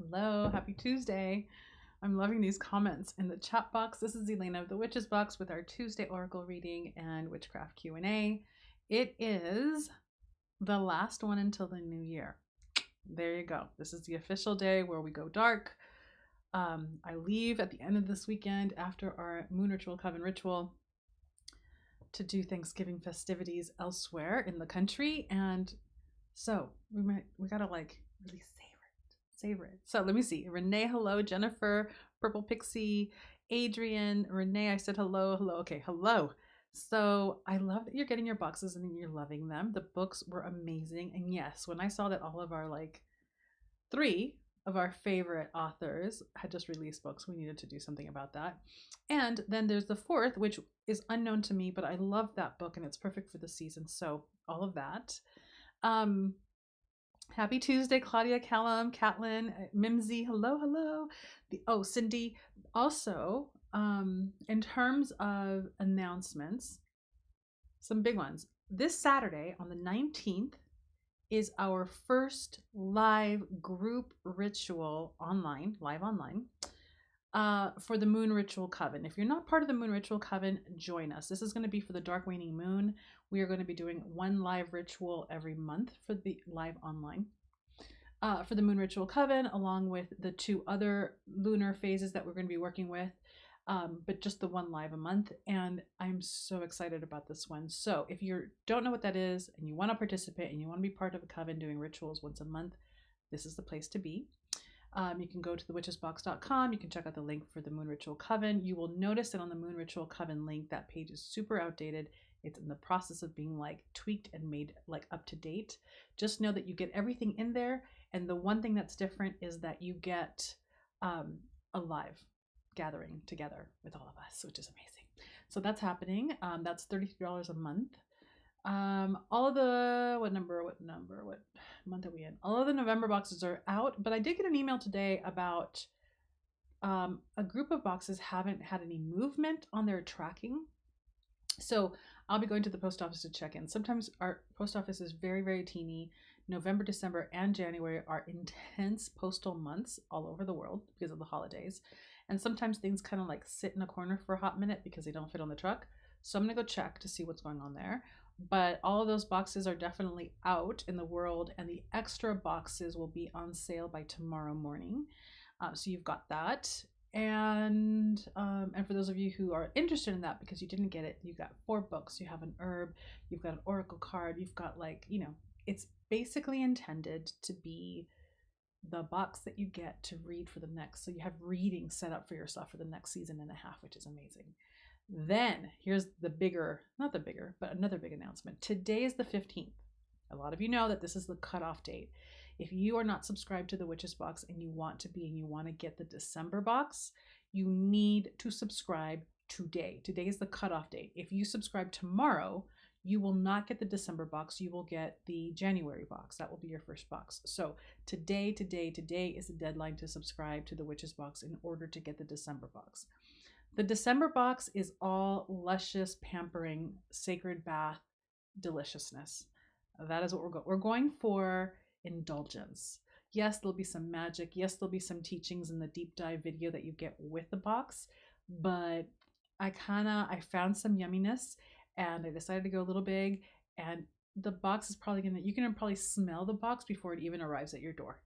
Hello, happy Tuesday. I'm loving these comments in the chat box. This is Elena of the Witches Box with our Tuesday Oracle reading and witchcraft Q&A. It is the last one until the new year. There you go. This is the official day where we go dark. I leave at the end of this weekend after our Moon Ritual Coven ritual to do Thanksgiving festivities elsewhere in the country, and so we gotta like really savor it. So let me see. Renee, hello. Jennifer, Purple Pixie, Adrian, Renee, I said hello. Okay, hello. So I love that you're getting your boxes and you're loving them. The books were amazing. And yes, when I saw that all of our three of our favorite authors had just released books, we needed to do something about that. And then there's the fourth, which is unknown to me, but I love that book and it's perfect for the season. So all of that. Happy Tuesday, Claudia, Callum, Catlin, Mimsy, hello. Cindy. Also, in terms of announcements, some big ones. This Saturday on the 19th is our first live group ritual live online, for the Moon Ritual Coven. If you're not part of the Moon Ritual Coven, join us. This is going to be for the Dark Waning Moon. We are going to be doing one live ritual every month for the live online. For the Moon Ritual Coven, along with the two other lunar phases that we're going to be working with, but just the one live a month. And I'm so excited about this one. So if you don't know what that is and you want to participate and you want to be part of a coven doing rituals once a month, this is the place to be. You can go to thewitchesbox.com. You can check out the link for the Moon Ritual Coven. You will notice that on the Moon Ritual Coven link, that page is super outdated. It's in the process of being tweaked and made up to date. Just know that you get everything in there. And the one thing that's different is that you get a live gathering together with all of us, which is amazing. So that's happening. That's $33 a month. All of the what month are we in? All of the November boxes are out, but I did get an email today about a group of boxes haven't had any movement on their tracking. So I'll be going to the post office to check in. Sometimes our post office is very, very teeny. November, December, and January are intense postal months all over the world because of the holidays. And sometimes things kind of sit in a corner for a hot minute because they don't fit on the truck. So I'm going to go check to see what's going on there. But all of those boxes are definitely out in the world, and the extra boxes will be on sale by tomorrow morning. So you've got that. And for those of you who are interested in that because you didn't get it, you've got 4 books. You have an herb, you've got an oracle card, you've got it's basically intended to be the box that you get to read for the next. So you have reading set up for yourself for the next season and a half, which is amazing. Then here's another big announcement. Today is the 15th. A lot of you know that this is the cutoff date. If you are not subscribed to the Witches Box and you want to be and you want to get the December box, you need to subscribe today. Today is the cutoff date. If you subscribe tomorrow, you will not get the December box. You will get the January box. That will be your first box. So today is the deadline to subscribe to the Witches Box in order to get the December box. The December box is all luscious, pampering, sacred bath deliciousness. That is what we're going for. Indulgence. Yes, there'll be some magic. Yes, there'll be some teachings in the deep dive video that you get with the box, but I found some yumminess and I decided to go a little big, and the box is you can probably smell the box before it even arrives at your door.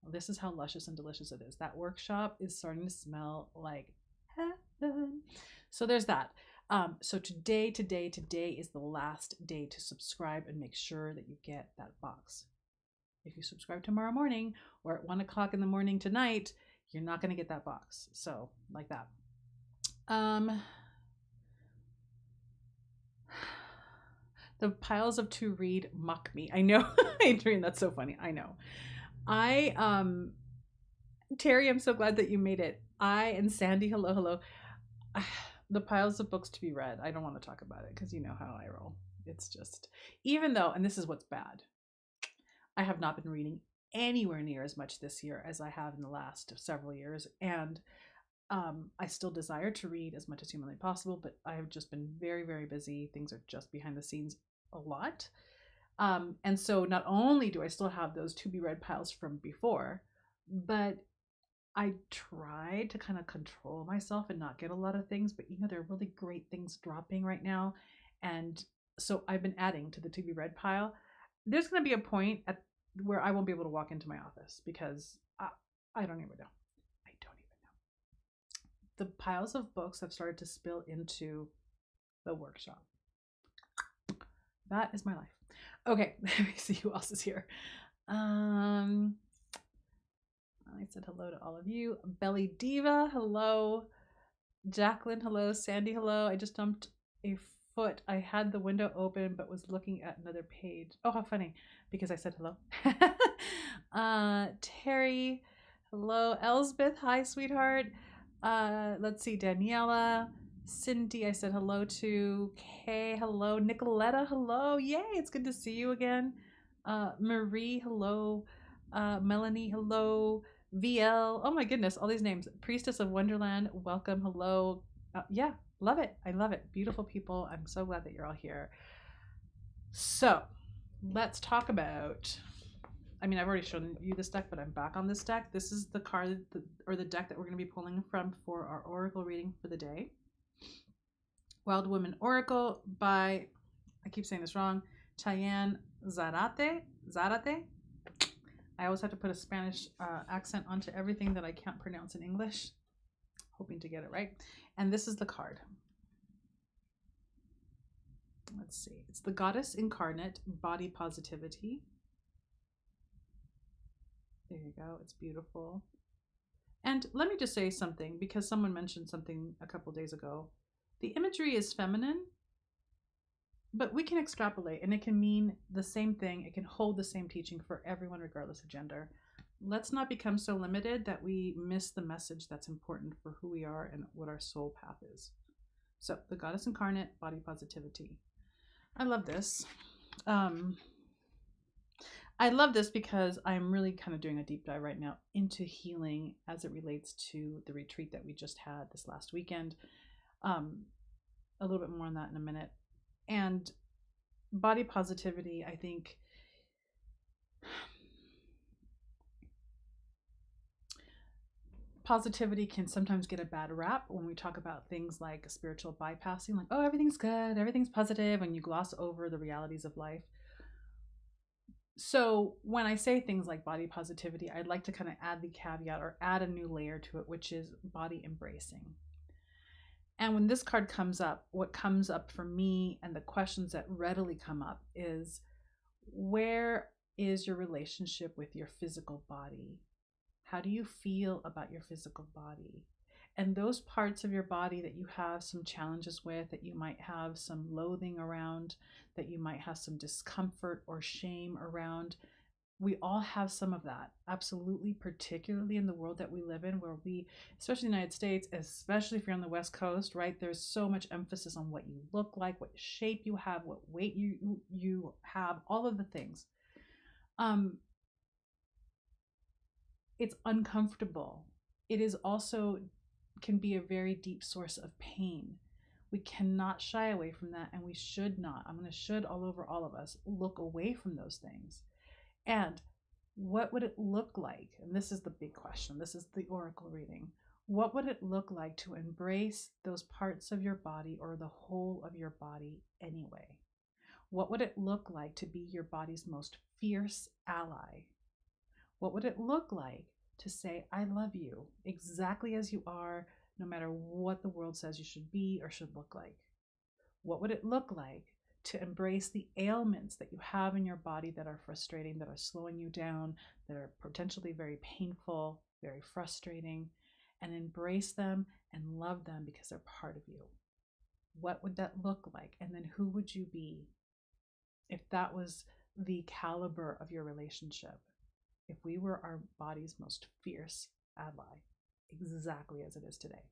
This is how luscious and delicious it is. That workshop is starting to smell like heaven. So there's that. So today is the last day to subscribe and make sure that you get that box. If you subscribe tomorrow morning or at 1 o'clock in the morning tonight, you're not going to get that box. So like that. The piles of to read mock me. I know, Adrian, that's so funny. I know. Terry, I'm so glad that you made it. And Sandy, hello. The piles of books to be read. I don't want to talk about it because you know how I roll. It's just, even though, and this is what's bad, I have not been reading anywhere near as much this year as I have in the last several years. And I still desire to read as much as humanly possible, but I have just been very, very busy. Things are just behind the scenes a lot. And so not only do I still have those to be read piles from before, but I tried to kind of control myself and not get a lot of things, but there are really great things dropping right now. And so I've been adding to the to be read pile. There's going to be a point where I won't be able to walk into my office because I don't even know. I don't even know. The piles of books have started to spill into the workshop. That is my life. Okay, let me see who else is here. I said hello to all of you. Belly Diva, hello. Jacqueline, hello. Sandy, hello. I just dumped a foot. I had the window open but was looking at another page. Oh, how funny, because I said hello. Terry, hello. Elsbeth, hi, sweetheart. Let's see. Daniela, Cindy, I said hello to. Kay, hello. Nicoletta, hello. Yay, it's good to see you again. Marie, hello. Melanie, hello. VL, oh my goodness, all these names. Priestess of Wonderland, welcome, hello. Yeah, love it. I love it. Beautiful people. I'm so glad that you're all here. So let's talk about, I've already shown you this deck, but I'm back on this deck. This is the card or the deck that we're going to be pulling from for our Oracle reading for the day. Wild Woman Oracle by, I keep saying this wrong, Cheyenne Zarate. I always have to put a Spanish accent onto everything that I can't pronounce in English, hoping to get it right. And this is the card. Let's see. It's the Goddess Incarnate Body Positivity. There you go. It's beautiful. And let me just say something, because someone mentioned something a couple days ago. The imagery is feminine, but we can extrapolate and it can mean the same thing. It can hold the same teaching for everyone, regardless of gender. Let's not become so limited that we miss the message that's important for who we are and what our soul path is. So the Goddess Incarnate Body Positivity. I love this. I love this because I'm really kind of doing a deep dive right now into healing as it relates to the retreat that we just had this last weekend. A little bit more on that in a minute. And body positivity, I think, positivity can sometimes get a bad rap when we talk about things like spiritual bypassing, like, oh, everything's good, everything's positive, and you gloss over the realities of life. So when I say things like body positivity, I'd like to kind of add the caveat or add a new layer to it, which is body embracing. And when this card comes up, what comes up for me and the questions that readily come up is, where is your relationship with your physical body? How do you feel about your physical body? And those parts of your body that you have some challenges with, that you might have some loathing around, that you might have some discomfort or shame around, we all have some of that, absolutely, particularly in the world that we live in, where we, especially in the United States, especially if you're on the West Coast, right, there's so much emphasis on what you look like, what shape you have, what weight you have, all of the things. It's uncomfortable. It is also can be a very deep source of pain. We cannot shy away from that, and we should not. I'm going to should all over all of us look away from those things. And what would it look like? And this is the big question. This is the Oracle reading. What would it look like to embrace those parts of your body or the whole of your body anyway? What would it look like to be your body's most fierce ally? What would it look like to say, I love you exactly as you are, no matter what the world says you should be or should look like? What would it look like to embrace the ailments that you have in your body that are frustrating, that are slowing you down, that are potentially very painful, very frustrating, and embrace them and love them because they're part of you? What would that look like? And then who would you be if that was the caliber of your relationship? If we were our body's most fierce ally, exactly as it is today?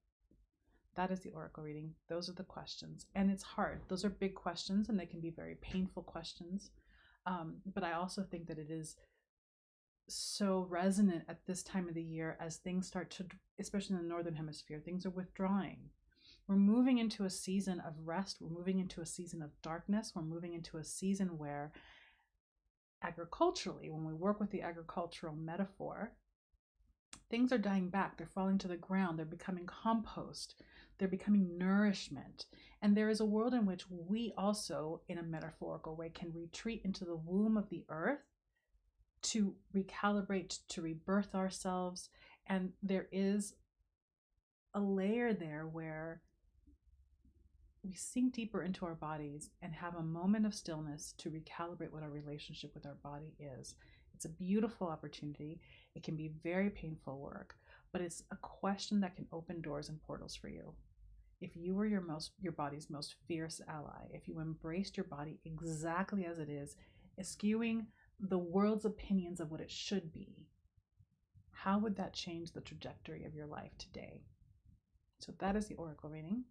That is the Oracle reading. Those are the questions. And it's hard. Those are big questions, and they can be very painful questions. But I also think that it is so resonant at this time of the year as things start to, especially in the Northern Hemisphere, things are withdrawing. We're moving into a season of rest. We're moving into a season of darkness. We're moving into a season where agriculturally, when we work with the agricultural metaphor, Things are dying back. They're falling to the ground. They're becoming compost. They're becoming nourishment. And there is a world in which we also, in a metaphorical way, can retreat into the womb of the earth to recalibrate, to rebirth ourselves. And there is a layer there where we sink deeper into our bodies and have a moment of stillness to recalibrate what our relationship with our body is. It's a beautiful opportunity. It can be very painful work, but it's a question that can open doors and portals for you. If you were your body's most fierce ally, if you embraced your body exactly as it is, eschewing the world's opinions of what it should be, how would that change the trajectory of your life today? So that is the Oracle reading.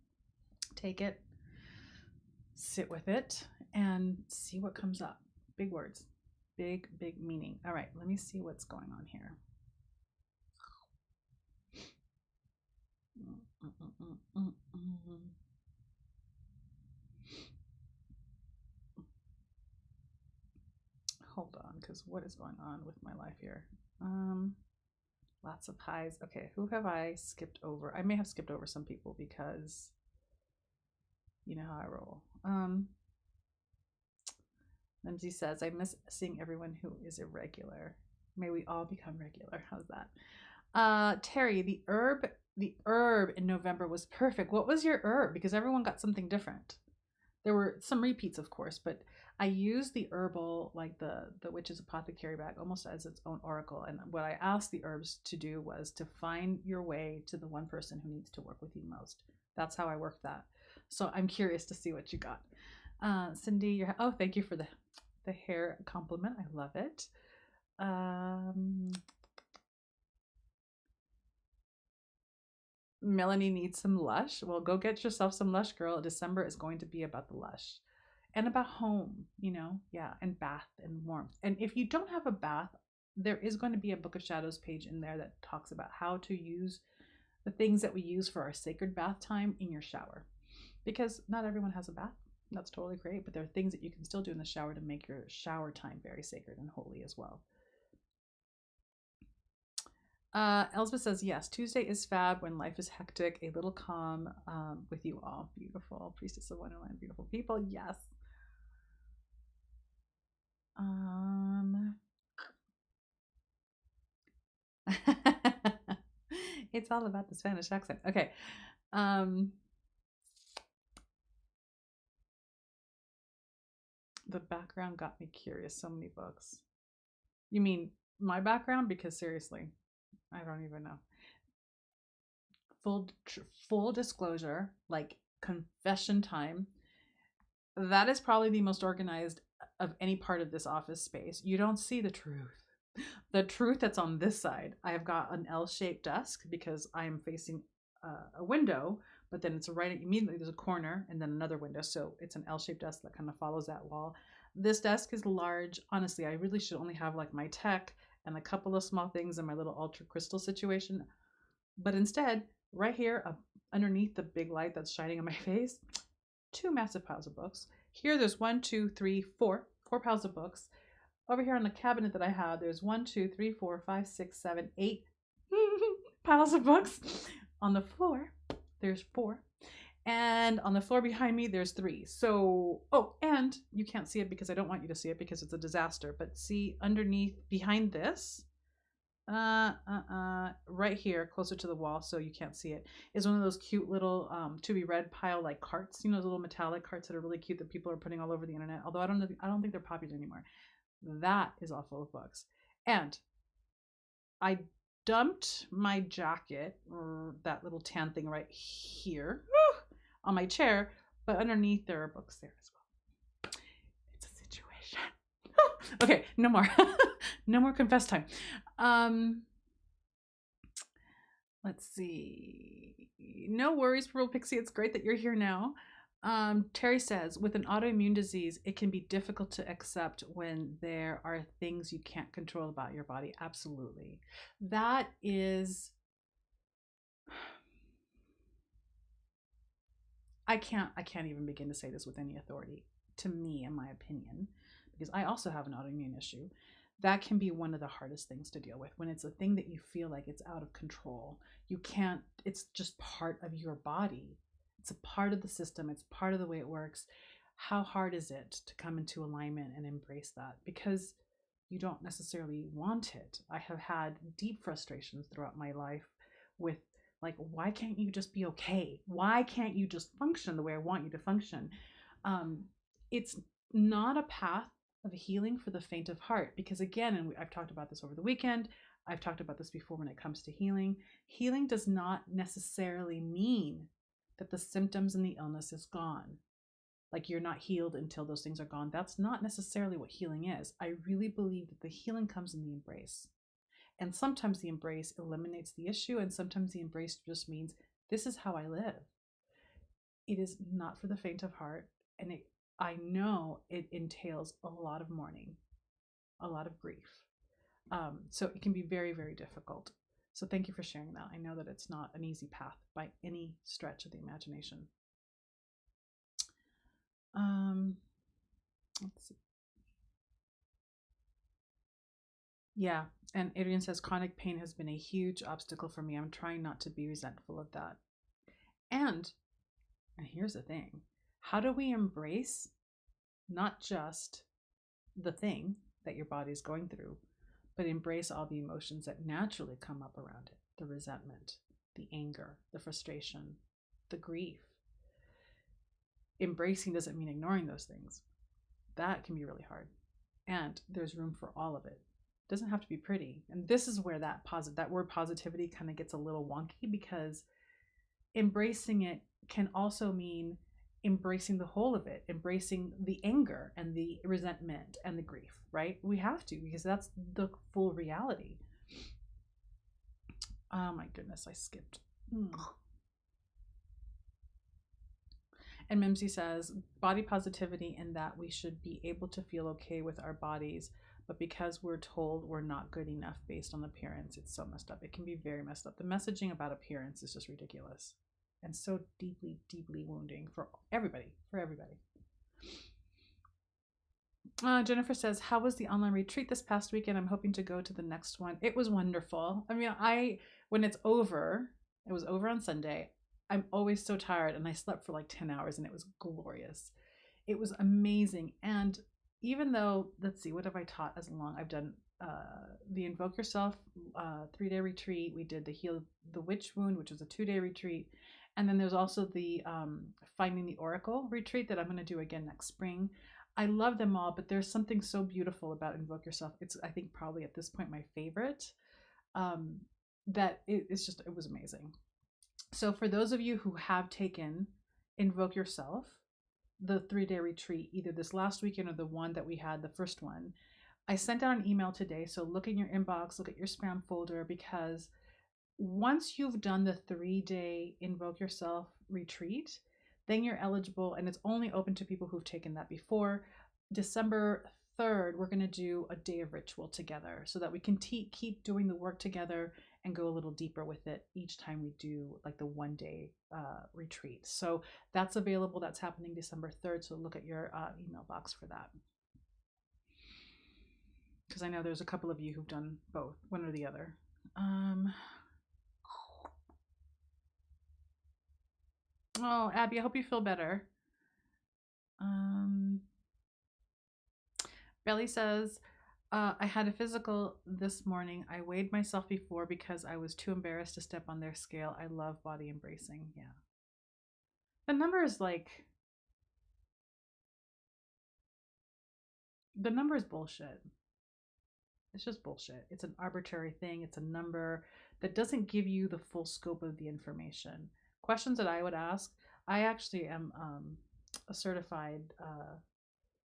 Take it, sit with it, and see what comes up. Big words, big meaning. All right, let me see what's going on here. Hold on, because what is going on with my life here? Lots of highs. Okay, who have I skipped over? I may have skipped over some people because you know how I roll. Lindsay says, I miss seeing everyone who is irregular. May we all become regular. How's that? Terry, the herb in November was perfect. What was your herb? Because everyone got something different. There were some repeats, of course, but I used the herbal, like the witch's apothecary bag, almost as its own oracle. And what I asked the herbs to do was to find your way to the one person who needs to work with you most. That's how I worked that. So I'm curious to see what you got. Cindy, oh, thank you for the hair compliment. I love it. Melanie needs some Lush. Well, go get yourself some Lush, girl. December is going to be about the Lush and about home, yeah, and bath and warmth. And if you don't have a bath, there is going to be a Book of Shadows page in there that talks about how to use the things that we use for our sacred bath time in your shower, because not everyone has a bath. That's totally great, but there are things that you can still do in the shower to make your shower time very sacred and holy as well. Elspeth says, yes, Tuesday is fab when life is hectic, a little calm with you all. Beautiful. Priestess of Wonderland, beautiful people. Yes. It's all about the Spanish accent. Okay. The background got me curious. So many books. You mean my background? Because seriously, I don't even know. Full disclosure, like confession time. That is probably the most organized of any part of this office space. You don't see the truth. The truth that's on this side. I have got an L-shaped desk because I am facing a window, but then it's right immediately there's a corner and then another window. So it's an L-shaped desk that kind of follows that wall. This desk is large. Honestly, I really should only have like my tech and a couple of small things in my little ultra crystal situation. But instead, right here underneath the big light that's shining on my face, 2 massive piles of books. Here there's 1, 2, 3, 4 piles of books. Over here on the cabinet that I have, there's 1, 2, 3, 4, 5, 6, 7, 8 piles of books. On the floor, there's 4. And on the floor behind me, there's 3. So, oh, and you can't see it because I don't want you to see it because it's a disaster. But see underneath, behind this, right here, closer to the wall, so you can't see it, is one of those cute little to be read pile like carts. You know, those little metallic carts that are really cute that people are putting all over the internet. Although I don't think they're popular anymore. That is all full of books. And I dumped my jacket, or that little tan thing right here, on my chair, but underneath there are books there as well. It's a situation. Okay, no more. No more confess time. Let's see. No worries, Pearl Pixie. It's great that you're here now. Terry says, with an autoimmune disease, it can be difficult to accept when there are things you can't control about your body. Absolutely. That is, I can't even begin to say this with any authority, to me, in my opinion, because I also have an autoimmune issue. that can be one of the hardest things to deal with, when it's a thing that you feel like it's out of control. You can't, it's just part of your body. It's a part of the system. It's part of the way it works. How hard is it to come into alignment and embrace that? Because you don't necessarily want it. I have had deep frustrations throughout my life with, like, why can't you just be okay? Why can't you just function the way I want you to function? It's not a path of healing for the faint of heart, because again, and I've talked about this over the weekend, I've talked about this before, when it comes to healing, healing does not necessarily mean that the symptoms and the illness is gone. Like, you're not healed until those things are gone. That's not necessarily what healing is. I really believe that the healing comes in the embrace. And sometimes the embrace eliminates the issue, and sometimes the embrace just means, this is how I live. It is not for the faint of heart. And I know it entails a lot of mourning, a lot of grief. So it can be very, very difficult. So thank you for sharing that. I know that it's not an easy path by any stretch of the imagination. Let's see. Yeah. And Adrian says, chronic pain has been a huge obstacle for me. I'm trying not to be resentful of that. And here's the thing. How do we embrace not just the thing that your body is going through, but embrace all the emotions that naturally come up around it? The resentment, the anger, the frustration, the grief. Embracing doesn't mean ignoring those things. That can be really hard. And there's room for all of it. It doesn't have to be pretty. And this is where that word positivity kind of gets a little wonky, because embracing it can also mean embracing the whole of it, embracing the anger and the resentment and the grief, right? We have to, because that's the full reality. Oh my goodness, I skipped. And Mimsy says, body positivity, in that we should be able to feel okay with our bodies, but because we're told we're not good enough based on appearance, it's so messed up. It can be very messed up. The messaging about appearance is just ridiculous and so deeply, deeply wounding for everybody, Jennifer says, how was the online retreat this past weekend? I'm hoping to go to the next one. It was wonderful. I mean, when it's over, it was over on Sunday. I'm always so tired, and I slept for like 10 hours, and it was glorious. It was amazing. And even though, let's see, what have I taught as long? I've done the Invoke Yourself 3-day retreat. We did the Heal the Witch Wound, which was a 2-day retreat. And then there's also the Finding the Oracle retreat that I'm going to do again next spring. I love them all, but there's something so beautiful about Invoke Yourself. It's, I think, probably at this point my favorite. That it was amazing. So for those of you who have taken Invoke Yourself, the 3-day retreat, either this last weekend or the one that we had, the first one, I sent out an email today. So look in your inbox, look at your spam folder, because once you've done the 3-day Invoke Yourself retreat, then you're eligible, and it's only open to people who've taken that before. December 3rd, we're going to do a day of ritual together, so that we can keep doing the work together and go a little deeper with it each time we do like the 1-day retreat. So that's available. That's happening December 3rd. So look at your email box for that. Because I know there's a couple of you who've done both, one or the other. Oh, Abby, I hope you feel better. Belly says, I had a physical this morning. I weighed myself before because I was too embarrassed to step on their scale. I love body embracing. Yeah. The number is bullshit. It's just bullshit. It's an arbitrary thing. It's a number that doesn't give you the full scope of the information. Questions that I would ask, I actually am a certified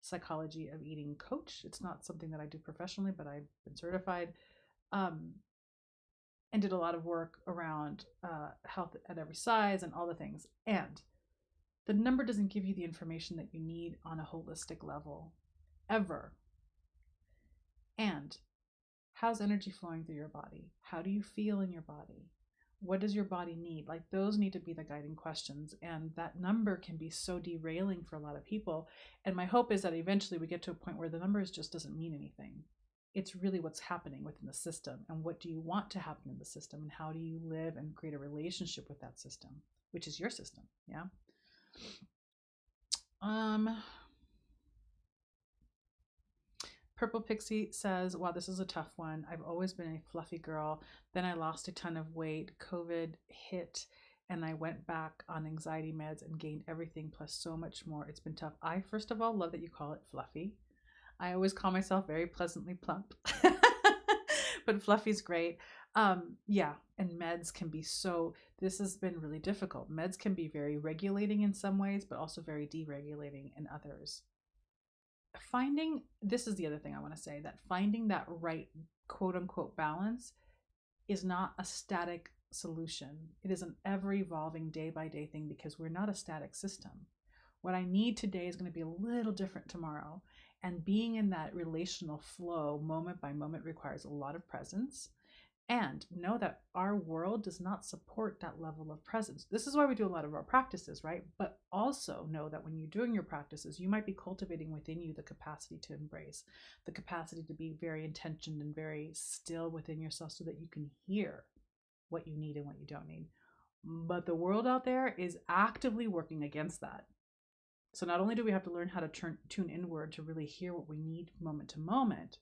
psychology of eating coach. It's not something that I do professionally, but I've been certified and did a lot of work around health at every size and all the things. And the number doesn't give you the information that you need on a holistic level, ever. And how's energy flowing through your body? How do you feel in your body? What does your body need? Like, those need to be the guiding questions. And that number can be so derailing for a lot of people. And my hope is that eventually we get to a point where the numbers just doesn't mean anything. It's really what's happening within the system, and what do you want to happen in the system, and how do you live and create a relationship with that system, which is your system. Yeah. Purple Pixie says, wow, this is a tough one. I've always been a fluffy girl. Then I lost a ton of weight. COVID hit and I went back on anxiety meds and gained everything plus so much more. It's been tough. I, first of all, love that you call it fluffy. I always call myself very pleasantly plump, but fluffy's great. Yeah, and meds can be so, this has been really difficult. Meds can be very regulating in some ways, but also very deregulating in others. Finding, this is the other thing I want to say, that finding that right quote unquote balance is not a static solution. It is an ever evolving day by day thing, because we're not a static system. What I need today is going to be a little different tomorrow. And being in that relational flow moment by moment requires a lot of presence. And know that our world does not support that level of presence. This is why we do a lot of our practices, right? But also know that when you're doing your practices, you might be cultivating within you the capacity to embrace, the capacity to be very intentioned and very still within yourself so that you can hear what you need and what you don't need. But the world out there is actively working against that. So not only do we have to learn how to tune inward to really hear what we need moment to moment,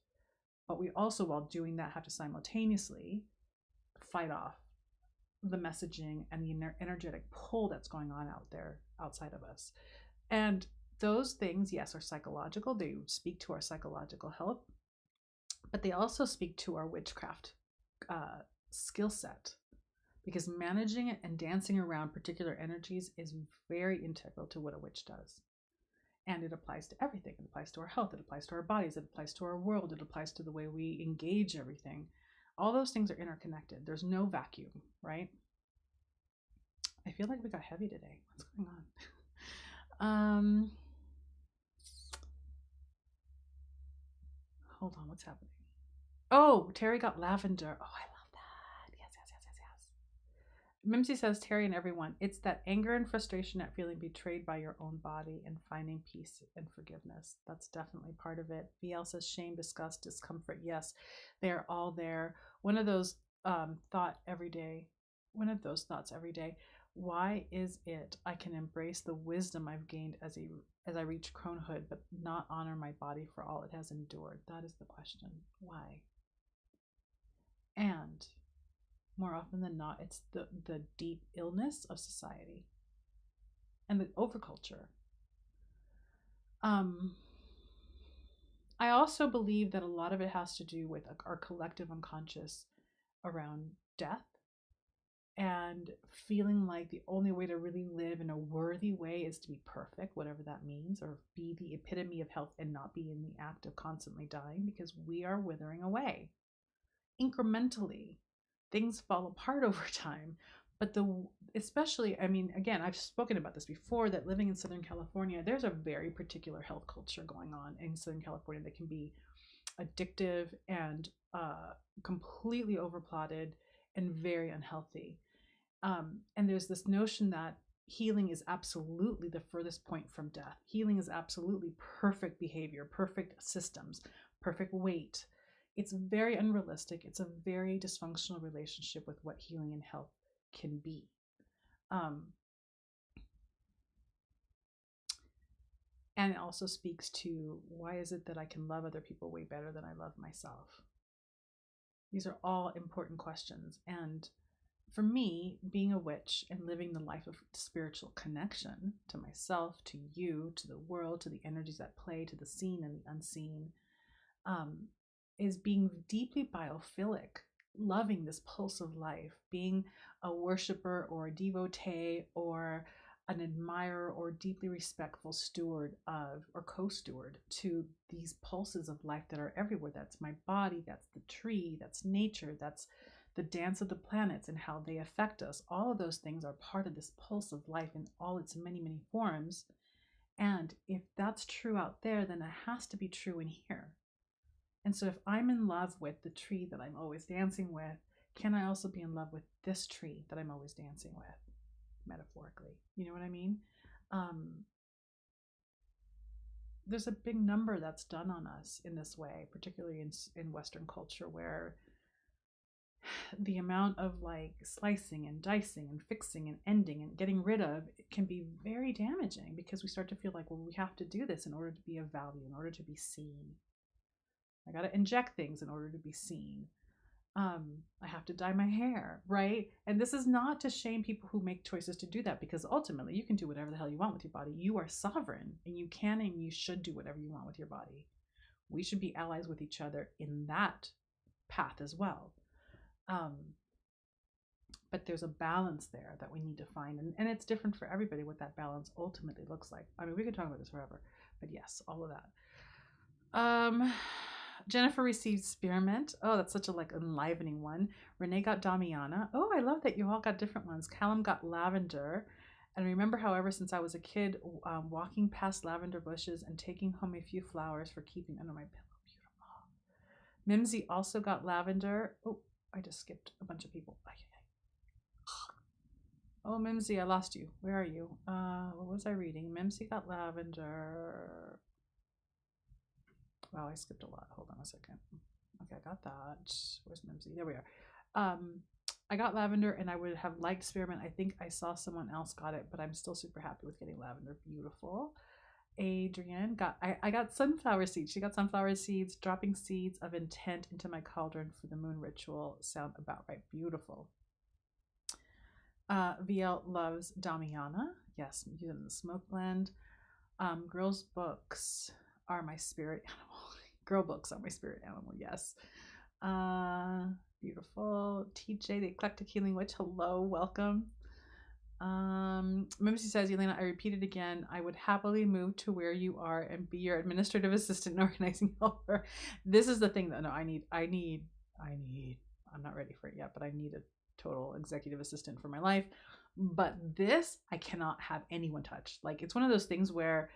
but we also, while doing that, have to simultaneously fight off the messaging and the energetic pull that's going on out there outside of us. And those things, yes, are psychological. They speak to our psychological health, but they also speak to our witchcraft skill set, because managing it and dancing around particular energies is very integral to what a witch does. And it applies to everything. It applies to our health. It applies to our bodies. It applies to our world. It applies to the way we engage everything. All those things are interconnected. There's no vacuum, right? I feel like we got heavy today. What's going on? Hold on. What's happening? Oh, Terry got lavender. Oh, I love that. Yes. Mimsy says, Terry and everyone, it's that anger and frustration at feeling betrayed by your own body and finding peace and forgiveness. That's definitely part of it. VL says, shame, disgust, discomfort. Yes, they're all there. One of those thoughts every day. Why is it I can embrace the wisdom I've gained as I reach cronehood, but not honor my body for all it has endured? That is the question. Why? And more often than not, it's the deep illness of society and the overculture. I also believe that a lot of it has to do with our collective unconscious around death, and feeling like the only way to really live in a worthy way is to be perfect, whatever that means, or be the epitome of health and not be in the act of constantly dying, because we are withering away incrementally. Things fall apart over time, but especially, I mean, again, I've spoken about this before, that living in Southern California, there's a very particular health culture going on in Southern California that can be addictive and completely overplotted and very unhealthy. And there's this notion that healing is absolutely the furthest point from death. Healing is absolutely perfect behavior, perfect systems, perfect weight. It's very unrealistic. It's a very dysfunctional relationship with what healing and health can be. And it also speaks to, why is it that I can love other people way better than I love myself? These are all important questions. And for me, being a witch and living the life of spiritual connection to myself, to you, to the world, to the energies that play, to the seen and the unseen, is being deeply biophilic, loving this pulse of life, being a worshiper or a devotee or an admirer or deeply respectful steward of, or co-steward to these pulses of life that are everywhere. That's my body, that's the tree, that's nature, that's the dance of the planets and how they affect us. All of those things are part of this pulse of life in all its many, many forms. And if that's true out there, then it has to be true in here. And so if I'm in love with the tree that I'm always dancing with, can I also be in love with this tree that I'm always dancing with, metaphorically? You know what I mean? there's a big number that's done on us in this way, particularly in Western culture, where the amount of like slicing and dicing and fixing and ending and getting rid of it can be very damaging, because we start to feel like, well, we have to do this in order to be of value, in order to be seen. I got to inject things in order to be seen. I have to dye my hair, right? And this is not to shame people who make choices to do that, because ultimately you can do whatever the hell you want with your body. You are sovereign, and you can and you should do whatever you want with your body. We should be allies with each other in that path as well. But there's a balance there that we need to find, and it's different for everybody what that balance ultimately looks like. I mean, we could talk about this forever, but yes, all of that. Jennifer received spearmint. Oh, that's such a like enlivening one. Renee got Damiana. Oh, I love that you all got different ones. Callum got lavender. And remember, however, since I was a kid, walking past lavender bushes and taking home a few flowers for keeping under my pillow. Beautiful. Mimsy also got lavender. Oh, I just skipped a bunch of people. Oh, Mimsy, I lost you. Where are you? What was I reading? Mimsy got lavender. Wow, I skipped a lot. Hold on a second. Okay, I got that. Where's Mimsy? There we are. I got lavender, and I would have liked spearmint. I think I saw someone else got it, but I'm still super happy with getting lavender. Beautiful. Adrienne got, I got sunflower seeds. She got sunflower seeds. Dropping seeds of intent into my cauldron for the moon ritual. Sound about right. Beautiful. VL loves Damiana. Yes, using the smoke blend. Girls' books are my spirit animal. Girl books are my spirit animal. Yes. Beautiful. TJ, the Eclectic Healing Witch. Hello, welcome. Mimsy says, Elena, I repeat it again. I would happily move to where you are and be your administrative assistant and organizing helper. This is the thing that no, I need. I'm not ready for it yet, but I need a total executive assistant for my life. But this, I cannot have anyone touch. Like, it's one of those things where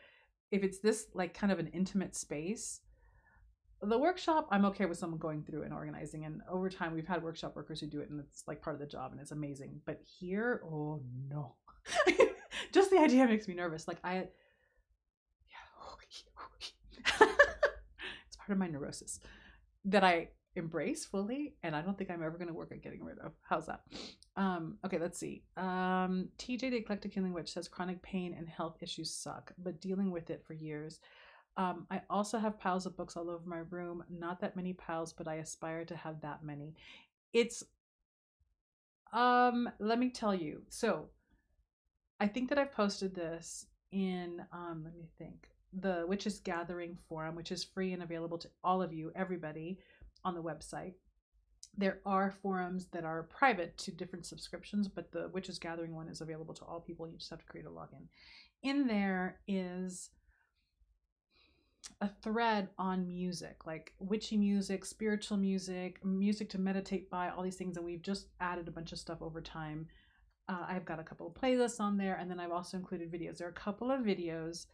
if it's this like kind of an intimate space, the workshop, I'm okay with someone going through and organizing. And over time, we've had workshop workers who do it, and it's like part of the job, and it's amazing. But here, oh no. Just the idea makes me nervous. Like it's part of my neurosis that I embrace fully, and I don't think I'm ever going to work at getting rid of. How's that? Okay, let's see. TJ, the Eclectic Healing Witch, says chronic pain and health issues suck, but dealing with it for years. I also have piles of books all over my room. Not that many piles, but I aspire to have that many. It's, let me tell you. So I think that I've posted this in, let me think, the Witches Gathering forum, which is free and available to all of you, everybody, on the website. There are forums that are private to different subscriptions, but the Witches Gathering one is available to all people. You just have to create a login. In there is a thread on music, like witchy music, spiritual music, music to meditate by, all these things. And we've just added a bunch of stuff over time. I've got a couple of playlists on there, and then I've also included videos. There are a couple of videos.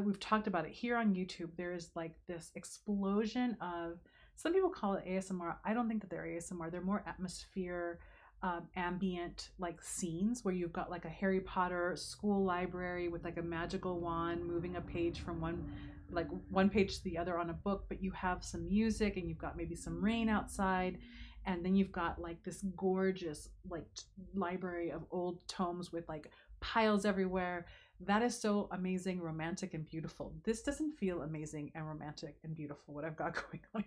We've talked about it here on YouTube. There is like this explosion of, some people call it ASMR. I don't think that they're ASMR. They're more atmosphere, ambient like scenes where you've got like a Harry Potter school library with like a magical wand moving a page from one page to the other on a book, but you have some music and you've got maybe some rain outside, and then you've got like this gorgeous like library of old tomes with like piles everywhere. That is so amazing, romantic, and beautiful. This doesn't feel amazing and romantic and beautiful, what I've got going on.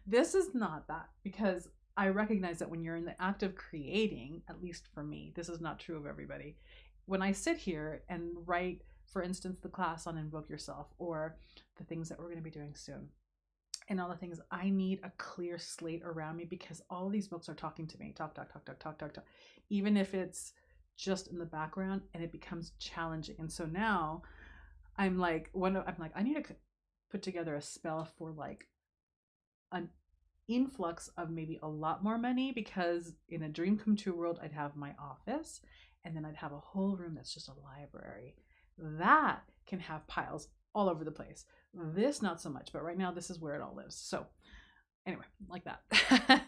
This is not that, because I recognize that when you're in the act of creating, at least for me, this is not true of everybody. When I sit here and write, for instance, the class on Invoke Yourself, or the things that we're going to be doing soon, and all the things, I need a clear slate around me, because all these books are talking to me. Talk. Even if it's just in the background, and it becomes challenging. And so now I'm like, I need to put together a spell for like an influx of maybe a lot more money, because in a dream come true world, I'd have my office, and then I'd have a whole room that's just a library that can have piles all over the place. This not so much, but right now this is where it all lives. So anyway, like that.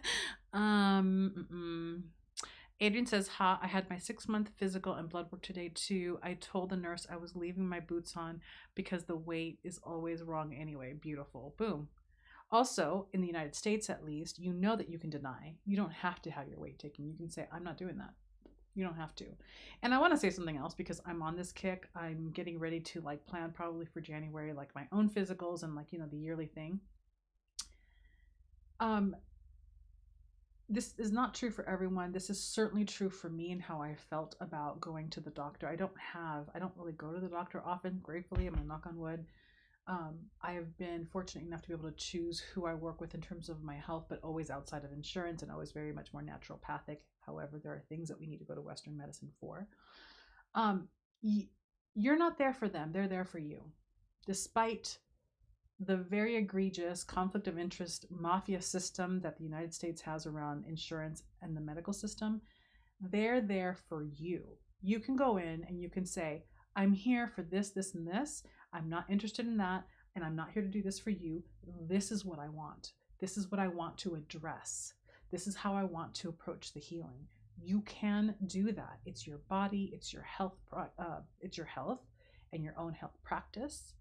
Adrian says, ha, I had my 6-month physical and blood work today too. I told the nurse I was leaving my boots on because the weight is always wrong anyway. Beautiful. Boom. Also, in the United States at least, you know that you can deny. You don't have to have your weight taken. You can say, I'm not doing that. You don't have to. And I want to say something else because I'm on this kick. I'm getting ready to like plan probably for January, like my own physicals and like, you know, the yearly thing. This is not true for everyone. This is certainly true for me and how I felt about going to the doctor. I don't really go to the doctor often, gratefully. I'm gonna knock on wood. I have been fortunate enough to be able to choose who I work with in terms of my health, but always outside of insurance and always very much more naturopathic. However, there are things that we need to go to Western medicine for. You're not there for them. They're there for you. Despite the very egregious conflict of interest mafia system that the United States has around insurance and the medical system, they're there for you. You can go in and you can say, I'm here for this, this, and this. I'm not interested in that, and I'm not here to do this for you. This is what I want. This is what I want to address. This is how I want to approach the healing. You can do that. It's your body, it's your health, it's your health and your own health practice.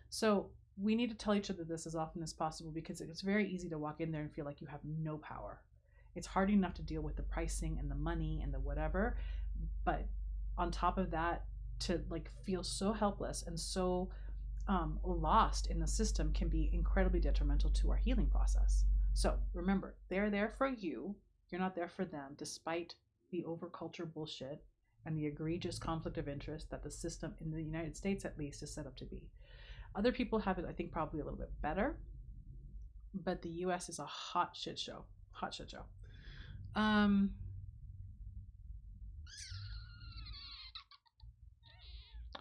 So we need to tell each other this as often as possible because it's very easy to walk in there and feel like you have no power. It's hard enough to deal with the pricing and the money and the whatever, but on top of that, to like feel so helpless and so lost in the system can be incredibly detrimental to our healing process. So remember, they're there for you. You're not there for them, despite the overculture bullshit and the egregious conflict of interest that the system in the United States, at least, is set up to be. Other people have it, I think, probably a little bit better, but the US is a hot shit show. Hot shit show.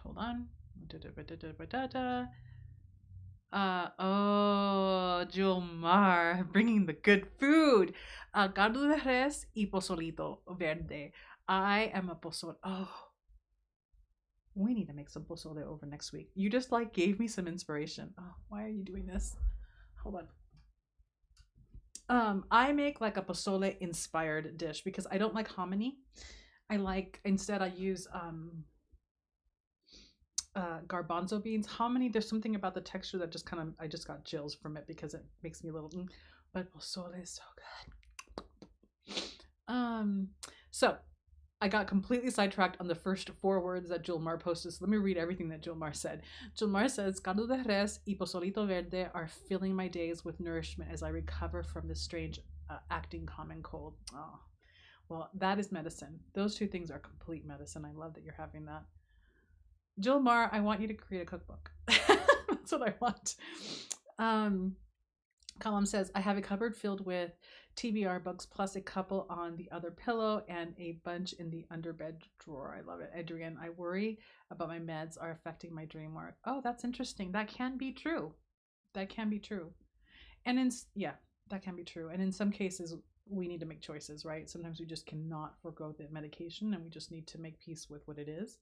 Hold on. Oh, Jomar, bringing the good food. Caldo de res y pozolito verde. I am a pozole. Oh, we need to make some pozole over next week. You just like gave me some inspiration. Oh, why are you doing this? Hold on. I make like a pozole inspired dish because I don't like hominy. Instead I use garbanzo beans. Hominy, there's something about the texture that just kind of, I just got chills from it because it makes me a little, but pozole is so good. So I got completely sidetracked on the first 4 words that Julmar posted. So let me read everything that Julmar said. Julmar says, caldo de res y pozolito verde are filling my days with nourishment as I recover from this strange acting common cold. Oh, well, that is medicine. Those 2 things are complete medicine. I love that you're having that. Julmar, I want you to create a cookbook. That's what I want. Column says, I have a cupboard filled with TBR books plus a couple on the other pillow and a bunch in the underbed drawer. I love it. Adrienne, I worry about my meds are affecting my dream work. Oh, that's interesting. That can be true. That can be true. And that can be true. And in some cases, we need to make choices, right? Sometimes we just cannot forego the medication and we just need to make peace with what it is.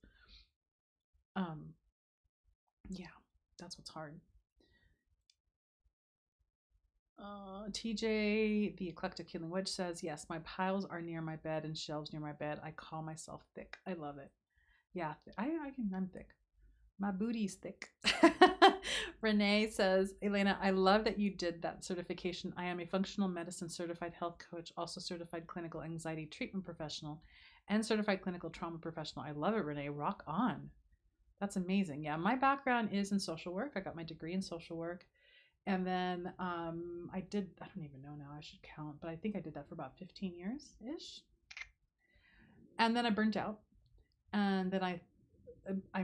Yeah, that's what's hard. TJ, the Eclectic Healing Witch, says, yes, my piles are near my bed and shelves near my bed. I call myself thick. I love it. Yeah, I'm thick. My booty's thick. Renee says, Elena, I love that you did that certification. I am a functional medicine certified health coach, also certified clinical anxiety treatment professional, and certified clinical trauma professional. I love it, Renee. Rock on. That's amazing. Yeah, my background is in social work. I got my degree in social work. And then I don't even know now, I should count, but I think I did that for about 15 years-ish. And then I burnt out. And then I